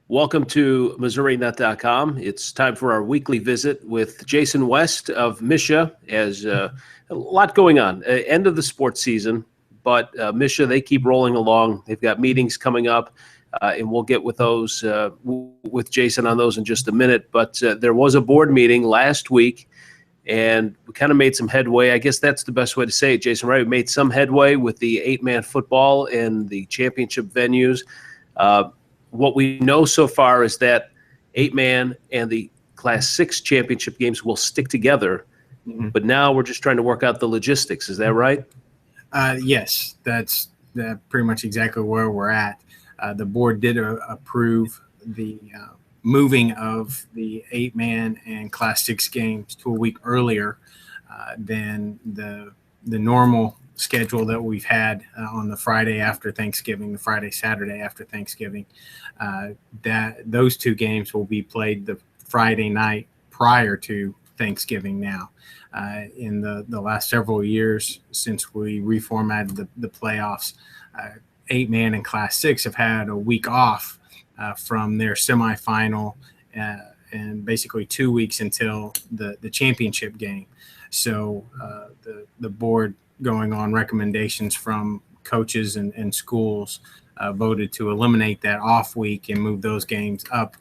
Welcome to MissouriNet.com. It's time for our weekly visit with Jason West of MSHSAA. As a lot going on, end of the sports season, but MSHSAA, they keep rolling along. They've got meetings coming up, and we'll get with those with Jason on those in just a minute. But there was a board meeting last week, and we kind of made some headway. I guess that's the best way to say it, Jason, right? We made some headway with the 8-man football and the championship venues. What we know so far is that 8-man and the Class 6 championship games will stick together, but now we're just trying to work out the logistics. Is that right? Yes, that's pretty much exactly where we're at. The board did approve the moving of the 8-man and Class 6 games to a week earlier than the normal schedule that we've had on the Friday after Thanksgiving, the Saturday after Thanksgiving. That those two games will be played the Friday night prior to Thanksgiving now. In the last several years since we reformatted the playoffs, 8-man and Class 6 have had a week off from their semifinal and basically 2 weeks until the championship game. So the board, going on recommendations from coaches and schools, voted to eliminate that off week and move those games up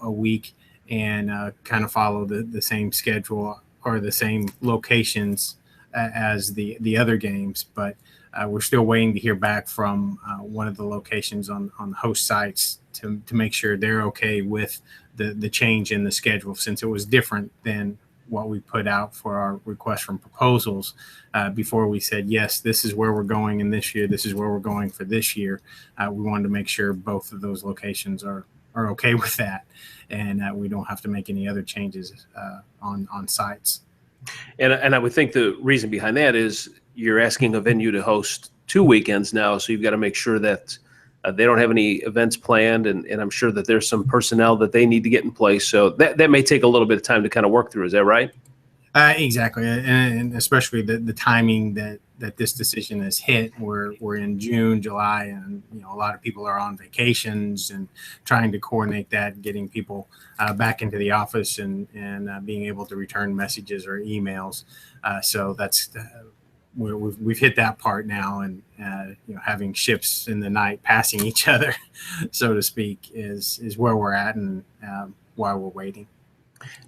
a week and kind of follow the same schedule or the same locations as the other games. But we're still waiting to hear back from one of the locations on host sites to make sure they're okay with the change in the schedule, since it was different than what we put out for our request from proposals before we said, yes, this is where we're going in this year, this is where we're going for this year. We wanted to make sure both of those locations are okay with that, and we don't have to make any other changes on sites. And I would think the reason behind that is you're asking a venue to host 2 weekends now, so you've got to make sure that they don't have any events planned, and I'm sure that there's some personnel that they need to get in place. So that may take a little bit of time to kind of work through. Is that right? Exactly, and especially the timing that this decision has hit. We're in June, July, and a lot of people are on vacations and trying to coordinate that, getting people back into the office and being able to return messages or emails. So that's we've hit that part now, and having ships in the night passing each other, so to speak, is where we're at, and why we're waiting.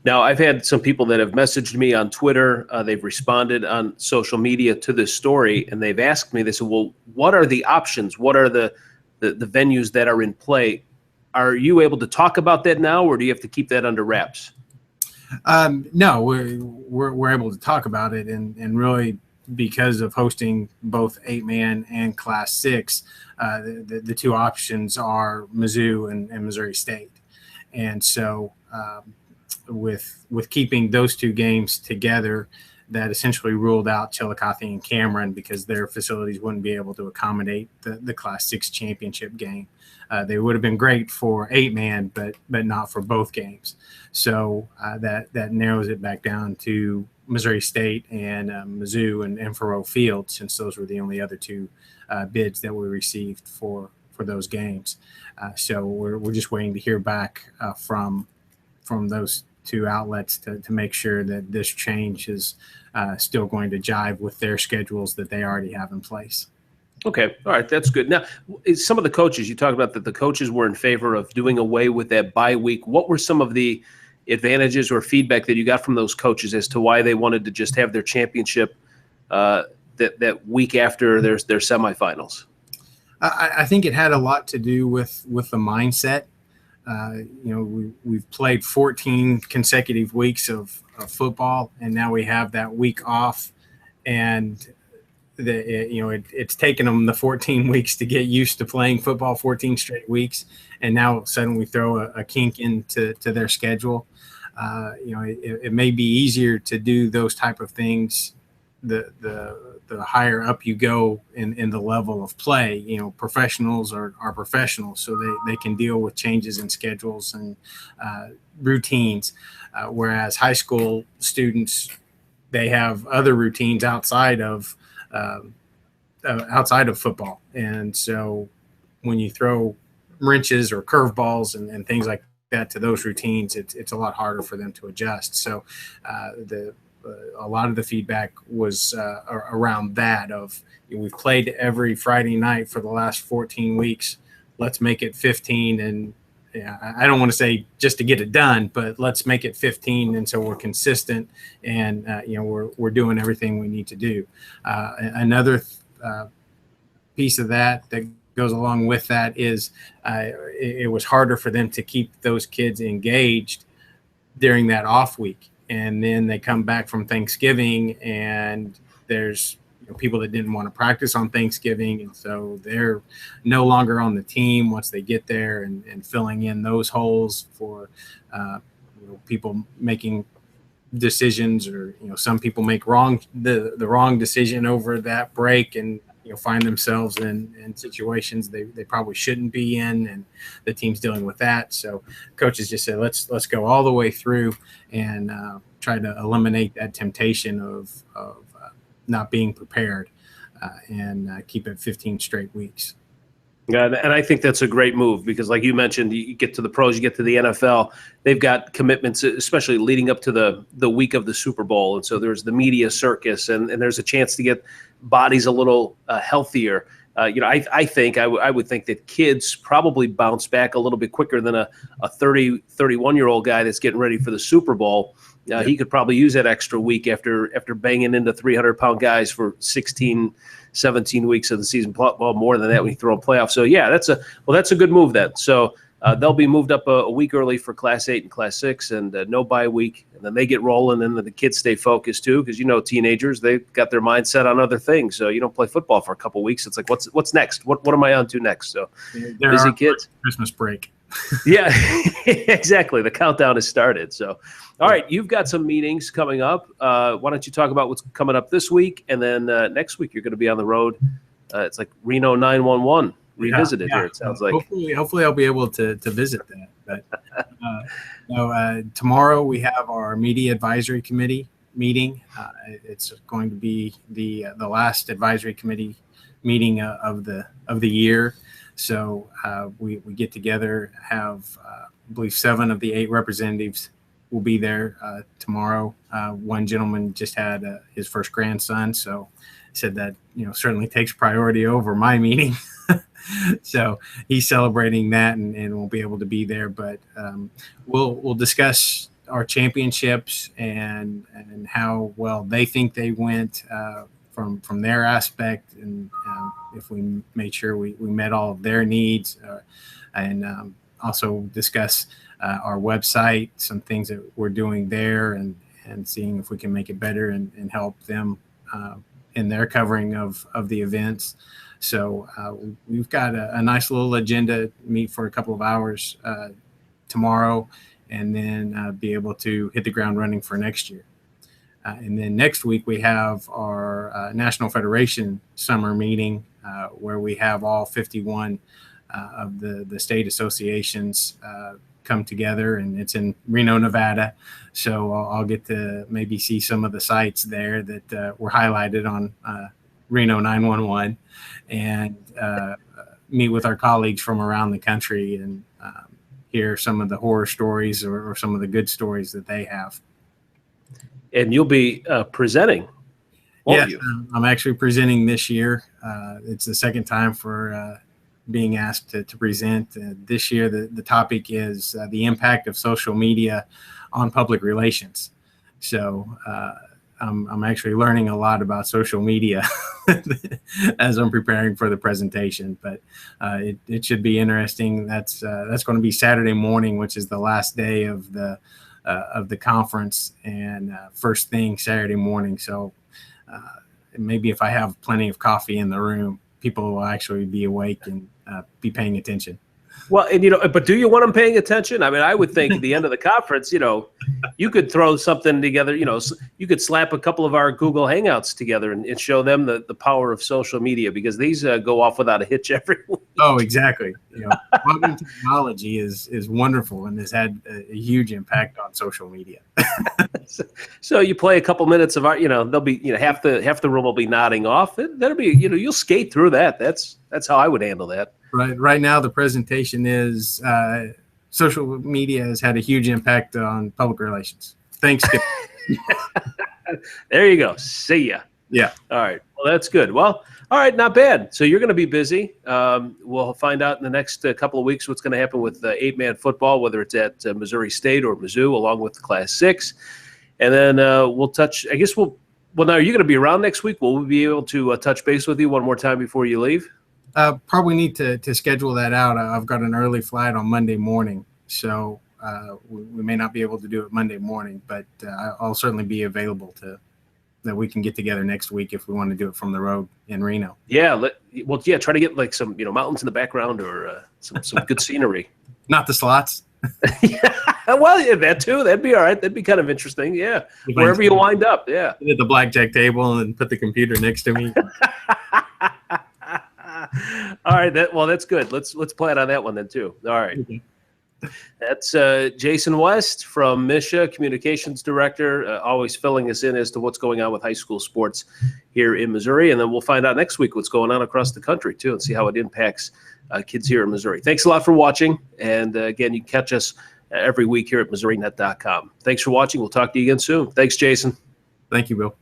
Now, I've had some people that have messaged me on Twitter. They've responded on social media to this story, and they've asked me, they said, well, what are the options? What are the venues that are in play? Are you able to talk about that now, or do you have to keep that under wraps? No, we're able to talk about it, and really, because of hosting both 8-man and Class 6, the two options are Mizzou and Missouri State. And so with keeping those two games together, that essentially ruled out Chillicothe and Cameron because their facilities wouldn't be able to accommodate the Class 6 championship game. They would have been great for 8-man, but not for both games. So that narrows it back down to Missouri State and Mizzou and Faroe Field, since those were the only other two bids that we received for those games. So we're just waiting to hear back from those two outlets to make sure that this change is still going to jive with their schedules that they already have in place. Okay. All right. That's good. Now, some of the coaches, you talked about that the coaches were in favor of doing away with that bye week. What were some of the advantages or feedback that you got from those coaches as to why they wanted to just have their championship that week after their semifinals? I think it had a lot to do with the mindset. We've played 14 consecutive weeks of football, and now we have that week off, and it's taken them the 14 weeks to get used to playing football, 14 straight weeks, and now suddenly we throw a kink into their schedule. It may be easier to do those type of things the higher up you go in the level of play. Professionals are professionals, so they can deal with changes in schedules and routines, whereas high school students, they have other routines outside of football. And so when you throw wrenches or curveballs and things like that to those routines, it's a lot harder for them to adjust. So a lot of the feedback was around that of, we've played every Friday night for the last 14 weeks. Let's make it 15. And I don't want to say just to get it done, but let's make it 15. And so we're consistent and, we're doing everything we need to do. Another piece of that goes along with that is it was harder for them to keep those kids engaged during that off week. And then they come back from Thanksgiving and there's people that didn't want to practice on Thanksgiving. And so they're no longer on the team once they get there, and filling in those holes for people making decisions, or some people make the wrong decision over that break and find themselves in situations they probably shouldn't be in, and the team's dealing with that. So coaches just said, let's go all the way through and try to eliminate that temptation of not being prepared and keep it 15 straight weeks. Yeah, and I think that's a great move because, like you mentioned, you get to the pros, you get to the NFL, they've got commitments, especially leading up to the week of the Super Bowl. And so there's the media circus, and there's a chance to get bodies a little healthier. I think I would think that kids probably bounce back a little bit quicker than a 31-year-old guy that's getting ready for the Super Bowl. He could probably use that extra week after banging into 300-pound guys for 16, 17 weeks of the season. Well, more than that when you throw a playoff. So yeah, that's a good move then. So they'll be moved up a week early for Class 8 and Class 6, and no bye week. And then they get rolling, and then the kids stay focused too, because teenagers, they've got their mindset on other things. So you don't play football for a couple of weeks. It's like, what's next? What am I on to next? So busy kids. Christmas break. Yeah, exactly. The countdown has started. So, all right, you've got some meetings coming up. Why don't you talk about what's coming up this week, and then next week you're going to be on the road. It's like Reno 911 revisited here. It sounds like. Hopefully I'll be able to visit that. But tomorrow we have our media advisory committee meeting. It's going to be the last advisory committee meeting of the year. So we get together, have I believe 7 of the 8 representatives will be there tomorrow. One gentleman just had his first grandson, so said that certainly takes priority over my meeting. So he's celebrating that, and won't be able to be there. But we'll discuss our championships and how well they think they went from their aspect, and if we made sure we met all of their needs, and also discuss our website, some things that we're doing there, and seeing if we can make it better and help them in their covering of the events. So we've got a nice little agenda, meet for a couple of hours tomorrow, and then be able to hit the ground running for next year. And then next week we have our National Federation summer meeting where we have all 51 of the state associations come together, and it's in Reno, Nevada. So I'll get to maybe see some of the sites there that were highlighted on Reno 911, and meet with our colleagues from around the country and hear some of the horror stories or some of the good stories that they have. And you'll be presenting, won't you? I'm actually presenting this year. It's the second time for being asked to present. This year, the topic is the impact of social media on public relations. So I'm actually learning a lot about social media as I'm preparing for the presentation. But it should be interesting. That's going to be Saturday morning, which is the last day of the conference, and first thing Saturday morning. So maybe if I have plenty of coffee in the room, people will actually be awake and be paying attention. Well, and but do you want them paying attention? I mean, I would think at the end of the conference, you could throw something together. You could slap a couple of our Google Hangouts together and show them the power of social media, because these go off without a hitch every week. Oh, exactly. Modern technology is wonderful and has had a huge impact on social media. So you play a couple minutes of art. They'll be half the room will be nodding off. That'll be you'll skate through that. That's how I would handle that. Right now, the presentation is social media has had a huge impact on public relations. Thanks, Skip. There you go. See ya. Yeah. All right. Well, that's good. Well, all right. Not bad. So you're going to be busy. We'll find out in the next couple of weeks what's going to happen with 8-man football, whether it's at Missouri State or Mizzou, along with the Class 6. And then we'll touch, I guess well, now are you going to be around next week? Will we be able to touch base with you one more time before you leave? Probably need to schedule that out. I've got an early flight on Monday morning, so we may not be able to do it Monday morning, but I'll certainly be available that we can get together next week if we want to do it from the road in Reno. Yeah. Try to get like some, mountains in the background or some good scenery. Not the slots. Yeah. Well, yeah, that too. That'd be all right. That'd be kind of interesting. Yeah. Wherever you wind up. Yeah. At the blackjack table and put the computer next to me. All right. That's good. Let's plan on that one then too. All right. Okay. That's Jason West from MSHSAA, Communications Director, always filling us in as to what's going on with high school sports here in Missouri. And then we'll find out next week what's going on across the country too and see how it impacts kids here in Missouri. Thanks a lot for watching. And again, you can catch us every week here at MissouriNet.com. Thanks for watching. We'll talk to you again soon. Thanks, Jason. Thank you, Bill.